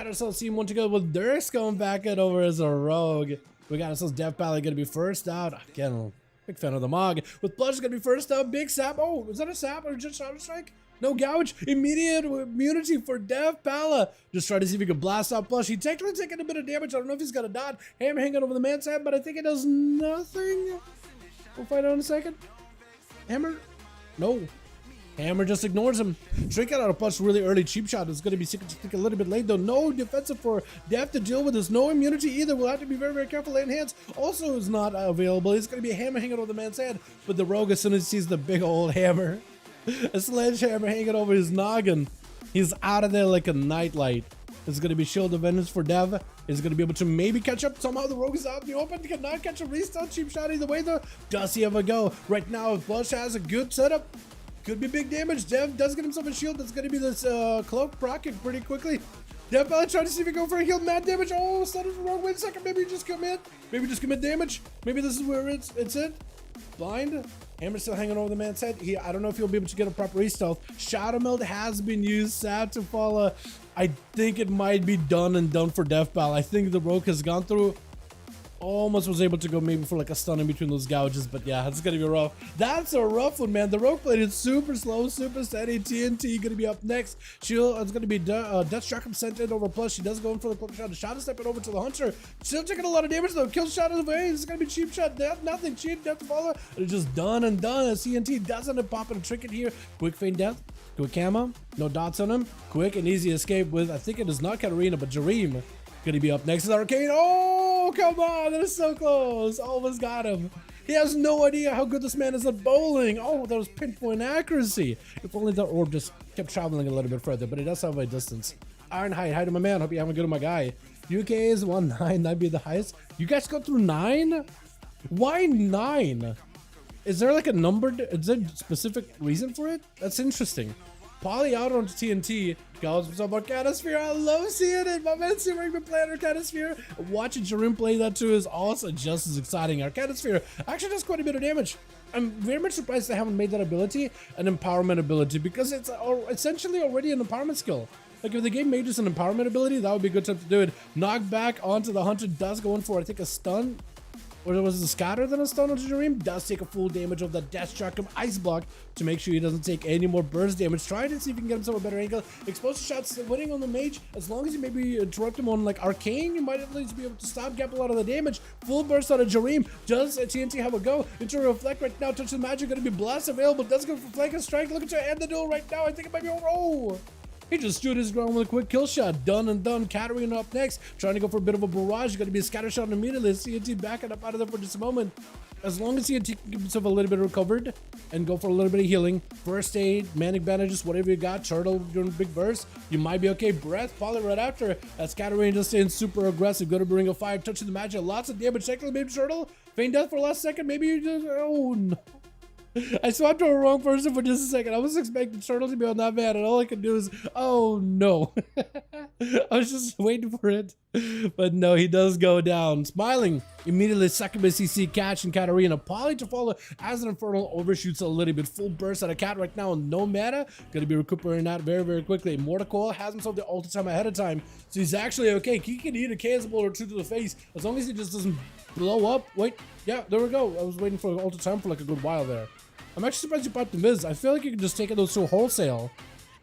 got ourselves team 1 together with Dirks going back it over as a rogue. We got ourselves Death Pally gonna be first out. Again, big fan of the Mog. With Plush gonna be first out. Big Sap. Oh, is that a Sap or just Shadow Strike? No gouge. Immediate immunity for Death Pala. Just try to see if he can blast out Plush. He technically taking a bit of damage. I don't know if he's got a dot. Hammer hanging over the man's head, but I think it does nothing. We'll find out in a second. Hammer? No. Hammer just ignores him. Trinket out a Plush really early. Cheap shot is going to be a little bit late though. No defensive for Death to deal with this. No immunity either. We'll have to be very, very careful. Land hands also is not available. It's going to be a hammer hanging over the man's head. But the rogue, as soon as he sees the big old hammer, a sledgehammer hanging over his noggin, he's out of there like a nightlight. It's going to be Shield of Vengeance for Dev. Is going to be able to maybe catch up. Somehow the rogue is out in the open. Cannot catch a restart. Cheap shot either way though. Does he ever go? Right now, Plush has a good setup. Could be big damage. Dev does get himself a shield. That's going to be this cloak proccing pretty quickly. Dev trying to see if he can go for a heal. Mad damage. Oh, started the wrong. Wait a second. Maybe just commit. Maybe just commit damage. Maybe this is where it's it. Blind. Hammer still hanging over the man's head. I don't know if he'll be able to get a proper re-stealth. Shadow Meld has been used. Sad to follow. I think it might be done and done for Death Pal. I think the rogue has gone through. Almost was able to go maybe for like a stun in between those gouges, but yeah, it's gonna be rough. That's a rough one, man. The rogue played it super slow, super steady. TNT gonna be up next. Shield is gonna be Death Strike sent in over Plus. She does go in for the quick shot. The shot is stepping over to the hunter. Still taking a lot of damage though. Kill shot in the way. This is gonna be cheap shot. Death, nothing. Cheap death to follow. It's just done and done. As TNT doesn't pop in a trinket here. Quick feint death. Quick camo. No dots on him. Quick and easy escape with, I think it is not Katarina, but Jareem. Gonna be up next is Arcane. Oh, come on, that is so close. Almost got him. He has no idea how good this man is at bowling. Oh, that was pinpoint accuracy. If only that orb just kept traveling a little bit further, but it does have a distance. Ironhide, hi to my man. Hope you're having good on my guy. UK is 1-9, that'd be the highest. You guys go through 9? Why 9? Is there like a number? Is there a specific reason for it? That's interesting. Poly out onto TNT. Goes himself on Catasphere. I love seeing it. My man seeing been playing Arcanosphere. Watching Jareem play that too is also just as exciting. Arcanosphere actually does quite a bit of damage. I'm very much surprised they haven't made that ability an empowerment ability because it's essentially already an empowerment skill. Like if the game made this an empowerment ability, that would be a good time to do it. Knock back onto the hunter does go in for I think a stun. Or was it a scatter than a stun onto Jareem? Does take a full damage of that Death Strike Ice Block to make sure he doesn't take any more burst damage. Try to see if you can get himself a better angle. Explosive shots winning on the mage. As long as you maybe interrupt him on like Arcane, you might at least be able to stop gap a lot of the damage. Full burst out of Jareem. Does TNT have a go? Into Reflect right now. Touch the magic. Going to be blast available. Does go for flank and strike. Look at you end the duel right now. I think it might be over. Oh! He just stood his ground with a quick kill shot. Done and done. Katarina up next. Trying to go for a bit of a barrage. Going to be a scatter shot immediately. TNT backing up out of there for just a moment. As long as TNT can give himself a little bit recovered and go for a little bit of healing. First aid, manic bandages, whatever you got. Turtle during big burst. You might be okay. Breath probably right after. As Katarina just staying super aggressive. Going to bring a fire. Touching the magic. Lots of damage. Technically, maybe Turtle. Feint death for the last second. Maybe you just... Oh no. I swapped to a wrong person for just a second. I was expecting Turtle to be on that man, and all I could do is, oh no. I was just waiting for it. But no, he does go down. Smiling. Immediately, second base CC catch and Katarina. Poly to follow as an Infernal overshoots a little bit. Full burst at a cat right now. No mana. Gonna be recuperating that very, very quickly. Mortal has himself the ulti time ahead of time. So he's actually okay. He can eat a KS ball or two to the face. As long as he just doesn't blow up. Wait. Yeah, there we go. I was waiting for ulti time for like a good while there. I'm actually surprised you popped the Viz. I feel like you can just take those two wholesale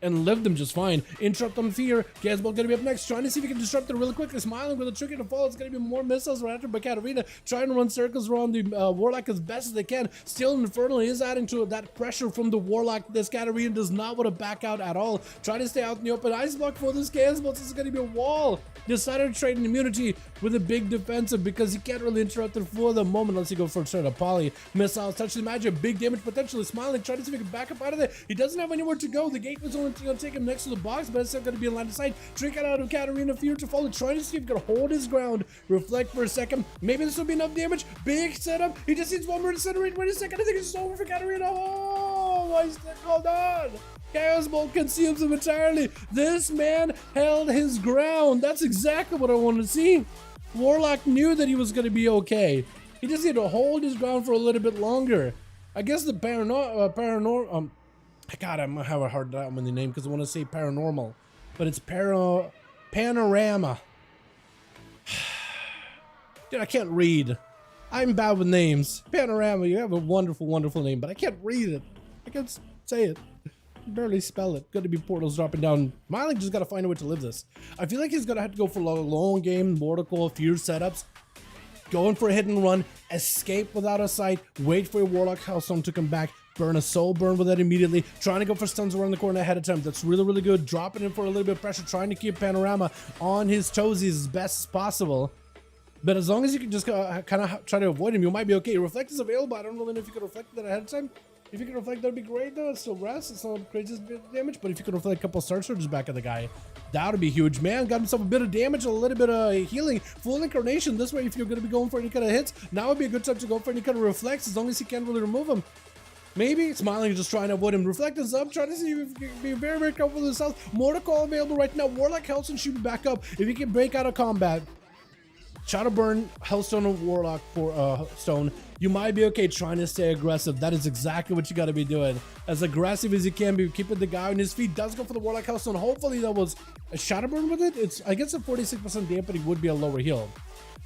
and live them just fine. Interrupt on fear. Gasball gonna be up next. Trying to see if he can disrupt it really quickly. Smiling with a tricky to fall. It's gonna be more missiles right after by Katarina. Trying to run circles around the Warlock as best as they can. Still Infernal is adding to that pressure from the Warlock. This Katarina does not want to back out at all. Trying to stay out in the open. Ice block for this Gasball. This is gonna be a wall. Decided to trade an immunity with a big defensive because he can't really interrupt it for the moment unless he go for a turn of Poly. Missiles, touch the magic, big damage potentially. Smiling, trying to see if he can back up out of there. He doesn't have anywhere to go. The gate was only going to take him next to the box, but it's still going to be in line of sight. Trinket out of Katarina, fear to follow, trying to see if he can hold his ground. Reflect for a second. Maybe this will be enough damage. Big setup. He just needs one more to incinerate. Wait a second. I think it's over for Katarina. Oh, why is that called on? Chaos Bolt consumes him entirely. This man held his ground. That's exactly what I wanted to see. Warlock knew that he was going to be okay. He just needed to hold his ground for a little bit longer. I guess the paranormal, God, I'm gonna have a hard time with the name because I want to say paranormal, but it's Panorama. Dude, I can't read. I'm bad with names. Panorama, you have a wonderful, wonderful name, but I can't read it. I can't say it. Barely spell it. Gonna be portals dropping down. Smiling just gotta find a way to live this. I feel like he's gonna have to go for a long game, Mortical, few setups. Going for a hit and run, escape without a sight, wait for your Warlock Hellstone to come back, burn a soul burn with it immediately, trying to go for stuns around the corner ahead of time. That's really, really good. Dropping in for a little bit of pressure, trying to keep Panorama on his toesies as best as possible. But as long as you can just kind of try to avoid him, you might be okay. Reflect is available. I don't really know if you can reflect that ahead of time. If you can reflect, that'd be great though. It's still rest. It's not crazy damage, but if you can reflect a couple of Star Surges back at the guy, that would be huge. Man, got himself a bit of damage, a little bit of healing. Full Incarnation. This way, if you're going to be going for any kind of hits, now would be a good time to go for any kind of reflects, as long as you can't really remove them. Maybe Smiling just trying to avoid him. Reflect is up, trying to see if you can be very, very comfortable with himself. Mortical available right now. Warlock Hellstone should be back up. If he can break out of combat, Shadowburn, Hellstone, and Warlock for Stone, you might be okay trying to stay aggressive. That is exactly what you got to be doing. As aggressive as you can be, keeping the guy on his feet. Does go for the Warlock Hellstone. Hopefully that was a Shadowburn with it. It's, I guess, a 46% dampening would be a lower heal.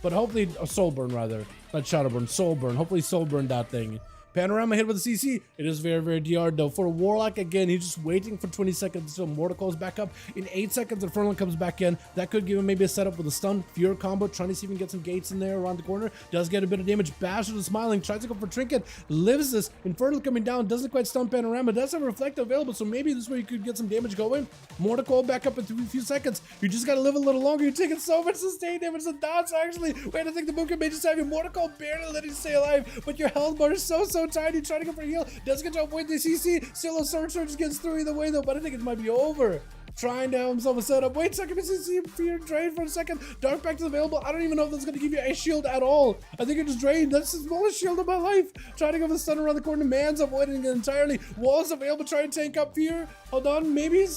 But hopefully a Soul Burn rather. Not Shadowburn, Soul Burn. Hopefully Soul Burn that thing. Panorama hit with the CC. It is very, very DR though. For a Warlock, again, he's just waiting for 20 seconds until Mortical is back up. In 8 seconds, Infernal comes back in. That could give him maybe a setup with a stun. Fear combo, trying to see if he can get some gates in there around the corner. Does get a bit of damage. Bash with the Smiling, tries to go for Trinket. Lives this. Infernal coming down, doesn't quite stun Panorama. Does have a Reflect available, so maybe this way you could get some damage going. Mortical back up in a few seconds. You just gotta live a little longer. You're taking so much sustained damage. The dots actually. Wait, I think the Mooka may just have you. Mortical barely letting you stay alive, but your health bar is so tiny. Trying to go for heal, does get to avoid the CC. Still a Surge gets through either way though, but I think it might be over. Trying to have himself a setup. Wait a second, CC fear drained for a second. Dark Pact is available. I don't even know if that's going to give you a shield at all. I think it just drained. That's the smallest shield of my life. Trying to go for the stun around the corner. Man's avoiding it entirely. Walls available. Trying to tank up fear. Hold on, maybe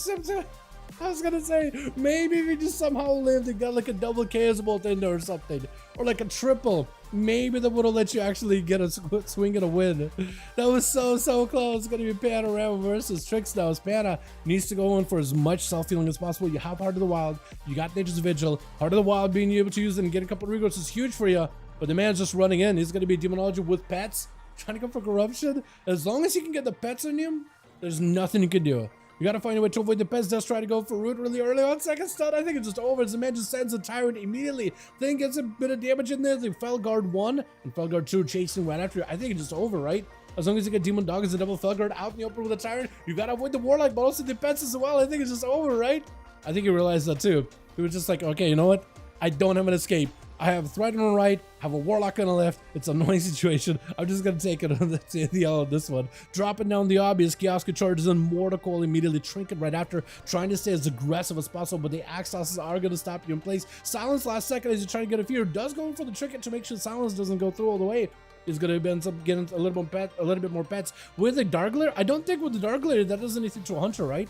I was gonna say, maybe we just somehow lived and got like a double chaos bolt in there or something. Or like a triple. Maybe that would have let you actually get a swing and a win. That was so close. It's gonna be Panorama versus Trix now. As Pana needs to go in for as much self-healing as possible. You have Heart of the Wild. You got Nature's Vigil. Heart of the Wild, being able to use it and get a couple of regrowths is huge for you. But the man's just running in. He's gonna be Demonology with pets. Trying to go for Corruption. As long as you can get the pets on him, there's nothing you can do. You gotta find a way to avoid the pets. Does try to go for root really early on. Second stun, I think it's just over as the man just sends a Tyrant immediately. Then gets a bit of damage in there. The Felguard 1 and Felguard 2 chasing right after. I think it's just over, right? As long as you get Demon Dog as a double Felguard out in the open with a Tyrant, you gotta avoid the Warlock, but also the pets as well. I think it's just over, right? I think he realized that too. He was just like, okay, you know what? I don't have an escape. I have a Threat on the right, have a Warlock on the left. It's a annoying situation. I'm just going to take it on the L on this one. Dropping down the obvious. Kioska charges in. Mortical immediately. Trinket right after. Trying to stay as aggressive as possible, but the Axos are going to stop you in place. Silence last second as you try to get a fear. Does go for the Trinket to make sure Silence doesn't go through all the way. He's going to end up getting a little bit more pets. With the Darkglare, I don't think with the Darkglare that does anything to a Hunter, right?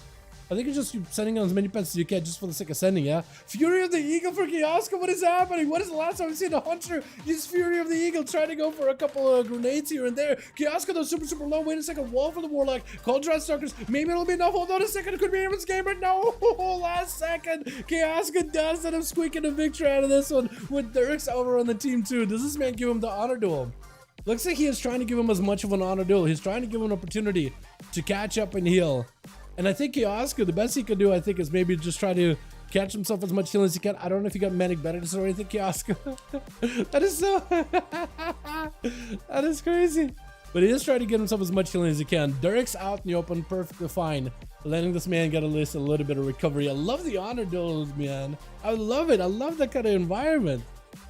I think it's just you sending on as many pets as you can just for the sake of sending, yeah? Fury of the Eagle for Kioska, what is happening? What is the last time we've seen a Hunter use Fury of the Eagle trying to go for a couple of grenades here and there? Kioska though super low. Wait a second, wall for the Warlock. Cauldron Stalkers, maybe it'll be enough. Hold on a second, it could be Aaron's Gamer. No, last second. Kioska does end up squeaking a victory out of this one with Dirks over on the team too. Does this man give him the honor duel? Looks like he is trying to give him as much of an honor duel. He's trying to give him an opportunity to catch up and heal. And I think Kioska, the best he can do, I think, is maybe just try to catch himself as much healing as he can. I don't know if he got Manic Benedictus or anything, Kioska. That is so... that is crazy. But he is trying to get himself as much healing as he can. Derek's out in the open, perfectly fine. Letting this man get at least a little bit of recovery. I love the honor duels, man. I love it. I love that kind of environment.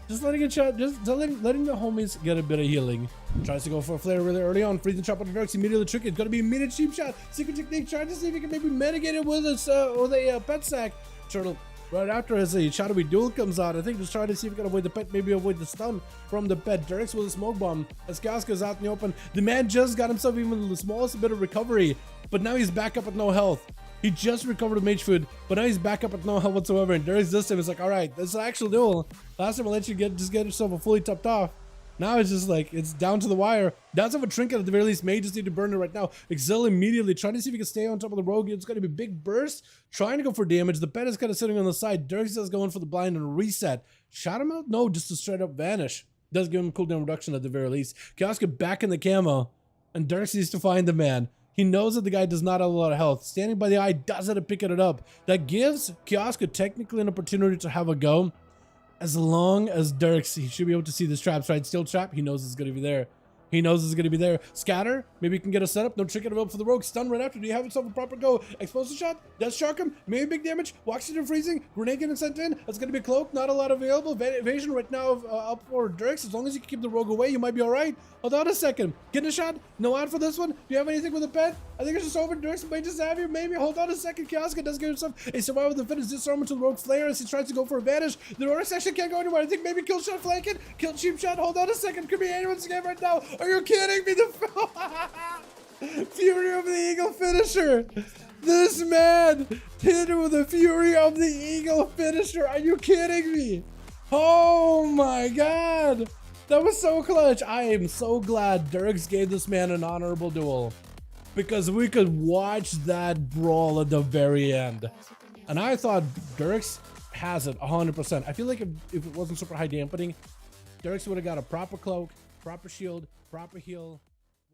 Just letting it shot, just letting the homies get a bit of healing. Tries to go for a flare really early on. Freezing trap on the Darks, immediately trick. It's gonna be a immediate cheap shot. Secret technique, trying to see if he can maybe mitigate it with a pet sack. Turtle right after as a shadowy duel comes out. I think just trying to see if he can avoid the pet, maybe avoid the stun from the pet. Dirks with a smoke bomb. As Kioska's out in the open. The man just got himself even the smallest bit of recovery, but now he's back up with no health. He just recovered a mage food, but now he's back up with no health whatsoever. And Dirks this time is like, all right, this is an actual duel. Last time I let you just get yourself a fully topped off. Now it's just like, it's down to the wire. Does have a trinket at the very least. May just need to burn it right now. Exil immediately trying to see if he can stay on top of the rogue. It's going to be big burst. Trying to go for damage. The pet is kind of sitting on the side. Dirks is going for the blind and reset. Shot him out? No, just to straight up vanish. Does give him cooldown reduction at the very least. Kioska back in the camo. And Dirks needs to find the man. He knows that the guy does not have a lot of health. Standing by the eye does it to pick it up. That gives Kioska technically an opportunity to have a go. As long as Dirks, he should be able to see this traps, right? Still trap, he knows it's going to be there. He knows it's going to be there. Scatter, maybe he can get a setup. No trinket available for the rogue. Stun right after. Do you have himself a proper go? Explosive shot, does shock him. Maybe big damage. Oxygen freezing. Grenade getting sent in. That's going to be cloak. Not a lot available. Evasion right now up for Dirks. As long as you can keep the rogue away, you might be all right. Hold on a second. Getting a shot. No ad for this one. Do you have anything with a pet? I think it's just over. Dirks might just have you. Maybe. Hold on a second. Kioska does give himself a survival with the finish. Disarm to the rogue flare as he tries to go for advantage. The Rotor section can't go anywhere. I think maybe kill shot flanking. Kill cheap shot. Hold on a second. Could be anyone's game right now. Are you kidding me? Fury of the Eagle finisher. This man hit with the Fury of the Eagle finisher. Are you kidding me? Oh my god. That was so clutch. I am so glad Dirks gave this man an honorable duel, because we could watch that brawl at the very end. And I thought Dirks has it 100%. I feel like if it wasn't super high dampening, Dirks would have got a proper cloak, proper shield, proper heal.